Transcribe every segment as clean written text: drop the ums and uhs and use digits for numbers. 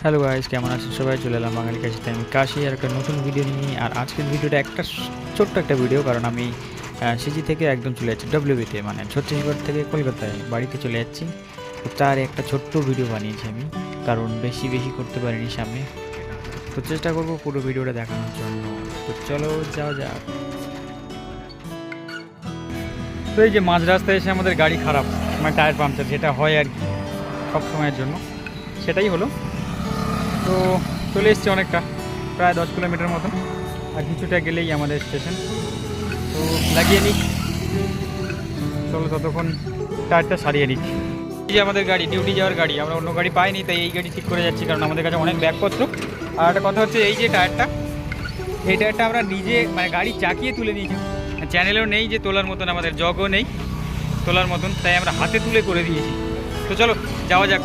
Hello guys, কেমন আছেন সবাই? চলে এলাম বাঙালি কাছে আমি কাশি আর একটা নতুন ভিডিও নিয়ে। আর আজকের ভিডিওটা ছোট্ট একটা ভিডিও, কারণ আমি সিজি থেকে একদম চলে যাচ্ছি ডব্লিউবিতে, মানে ছত্তিশগড় থেকে কলকাতায় বাড়িতে চলে যাচ্ছি। তো তার একটা ছোট্ট ভিডিও বানিয়েছি আমি, কারণ বেশি করতে পারিনি সামনে। তো চেষ্টা করবো পুরো ভিডিওটা দেখানোর জন্য। তো চলো যাওয়া যাক। তো এই যে মাঝ রাস্তায় এসে আমাদের গাড়ি খারাপ, মানে টায়ার পাংচার, যেটা হয় আর কি সব সময়ের জন্য, সেটাই হলো। তো চলে এসছি অনেকটা, প্রায় 10 কিলোমিটার মতো, আর কিছুটা গেলেই আমাদের স্টেশন। তো লাগিয়ে নিই, চলো ততক্ষণ টায়ারটা সারিয়ে নিই। এই যে আমাদের গাড়ি, ডিউটি যাওয়ার গাড়ি, আমরা অন্য গাড়ি পাইনি, তাই এই গাড়ি ঠিক করে যাচ্ছি, কারণ আমাদের কাছে অনেক ব্যাগপত্র। আর একটা কথা হচ্ছে, এই যে টায়ারটা, এই টায়ারটা আমরা নিজে মানে গাড়ি চাকিয়ে তুলে নিয়েছি। চ্যানেলও নেই যে তোলার মতন, আমাদের জগও নেই তোলার মতন, তাই আমরা হাতে তুলে করে দিয়েছি। তো চলো যাওয়া যাক।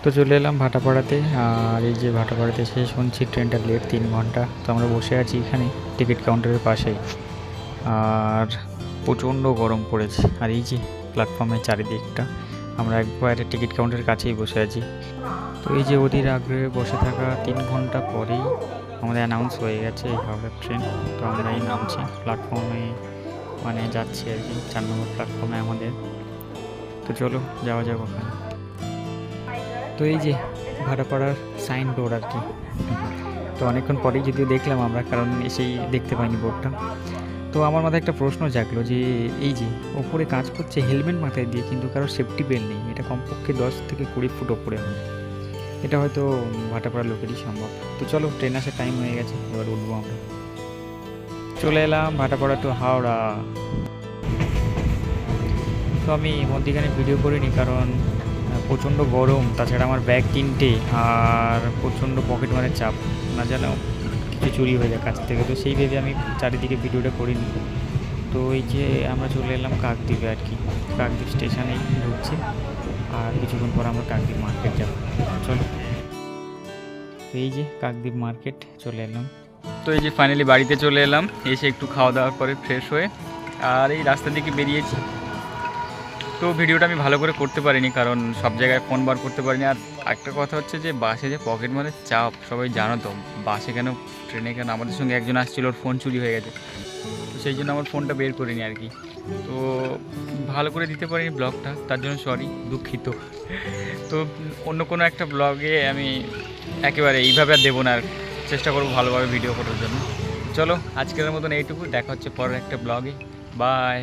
তো চলে এলাম ভাটাপাড়াতে। আর এই যে ভাটাপাড়াতে এসে শুনছি ট্রেনটা লেট 3 ঘন্টা। তো আমরা বসে আছি এখানে টিকিট কাউন্টারের পাশেই, আর প্রচণ্ড গরম পড়েছে। আর এই যে প্ল্যাটফর্মের চারিদিকটা, আমরা একবারে টিকিট কাউন্টারের কাছেই বসে আছি। তো এই যে অধীর আগ্রহে বসে থাকা 3 ঘন্টা পরেই আমাদের অ্যানাউন্স হয়ে গেছে এই হাওড়ার ট্রেন। তো আমরা এই নামছি প্ল্যাটফর্মে, মানে যাচ্ছি আর কি 4 নম্বর প্ল্যাটফর্মে আমাদের। তো চলো যাওয়া যাক ওখানে। তো এই যে ভাটাপাড়ার সাইন বোর্ড আর কি। তো অনেকক্ষণ পরেই যদিও দেখলাম আমরা, কারণ এসেই দেখতে পাইনি বোর্ডটা। তো আমার মাথায় একটা প্রশ্ন জাগলো যে এই যে ওপরে কাজ করছে হেলমেট মাথায় দিয়ে, কিন্তু কারোর সেফটি বেল্ট নেই। এটা কমপক্ষে 10 থেকে 20 ফুট ওপরে হবে। এটা হয়তো ভাটাপাড়ার লোকেরই সম্ভব। তো চলো, ট্রেন আসার টাইম হয়ে গেছে, এবার উঠবো আমরা। চলে এলাম ভাটাপাড়া টু হাওড়া। তো আমি মধ্যিখানে ভিডিও করিনি, কারণ প্রচণ্ড গরম, তাছাড়া আমার ব্যাগ 3টে, আর প্রচণ্ড পকেট মারের চাপ, না জানো কিছু চুরি হয়ে যায় কাছ থেকে। তো সেই ভেবে আমি চারিদিকে ভিডিওটা করিনি। তো এই যে আমরা চলে এলাম কাকদ্বীপে আর কি, কাকদ্বীপ স্টেশনে ঢুকছি, আর কিছুক্ষণ পর আমরা কাকদ্বীপ মার্কেট যাব। চলো, তো এই যে কাকদ্বীপ মার্কেট চলে এলাম। তো এই যে ফাইনালি বাড়িতে চলে এলাম, এসে একটু খাওয়া দাওয়া করে ফ্রেশ হয়ে আর এই রাস্তার দিকে বেরিয়েছি। তো ভিডিওটা আমি ভালো করে করতে পারিনি, কারণ সব জায়গায় ফোন বার করতে পারিনি। আর একটা কথা হচ্ছে যে বাসে যে পকেট মারের চাপ, সবাই জানো তো, বাসে কেন ট্রেনে কেন, আমাদের সঙ্গে একজন আসছিল, ওর ফোন চুরি হয়ে গেছে। তো সেই জন্য আমার ফোনটা বের করিনি আর কি। তো ভালো করে দিতে পারিনি ব্লগটা, তার জন্য সরি, দুঃখিত। তো অন্য কোনো একটা ব্লগে আমি একেবারে এইভাবে আর দেবো না, আর চেষ্টা করবো ভালোভাবে ভিডিও করার জন্য। চলো আজকের মতন এইটুকু, দেখা হচ্ছে পরের একটা ব্লগে। বাই।